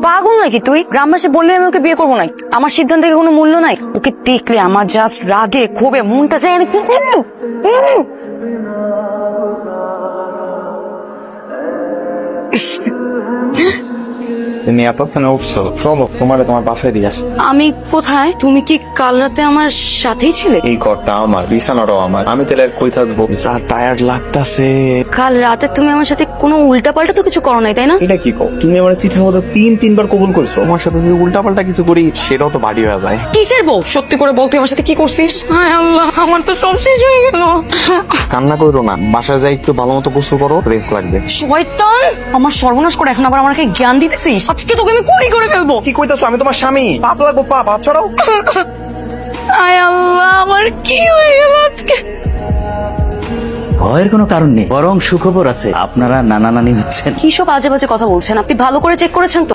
পাগল নাকি তুই? গ্রামবাসী বললে আমি ওকে বিয়ে করবো না? আমার সিদ্ধান্তে কোনো মূল্য নাই? ওকে দেখলে আমার জাস্ট রাগে ক্ষোভে মনটা চায় না কি। তুমি এতক্ষণ উঠছো, চলো তোমার বাসায় দিয়ে আসি। আমি কোথায়? তুমি কি কাল রাতে আমার সাথেই ছিলে? এই ঘরটা আমার, বিছানাটাও আমার, আমি তাহলে আর কই থাকবো? যা টায়ার্ড লাগতাছে। কাল রাতে তুমি আমার সাথে কোনো উল্টাপাল্টা তো কিছু করো নাই, তাই না? এটা কি কও? তুমি আমার চিঠির মধ্যে তিনবার কবুল করছো। তোমার সাথে যদি উল্টাপাল্টা কিছু করি সেটাও তো বাড়ি হয়ে যায়। কিসের বউ? সত্যি করে বল, তুই আমার সাথে কি করছিস? হায় আল্লাহ, আমার তো সব শেষ হয়ে গেল। কান্না করো না, বাসায় যাই একটু ভালো মতো গোসল করো, রেস্ট লাগবে। শয়তান, আমার সর্বনাশ করে এখন আবার আমাকে জ্ঞান দিতেছিস? আজকে তোকে আমি গুলি করে ফেলবো। কি কইতাছো? আমি তোমার স্বামী, পাপ লাগবো, পাপ হাত ছড়াও। আয় আল্লাহ, আমার কি হয়ে গেল আজকে? ভয়ের কোনো কারণ নেই, বরং সুখবর আছে, আপনারা নানা নানি হচ্ছেন। কি সব আজে বাজে কথা বলছেন? আপনি ভালো করে চেক করেছেন তো?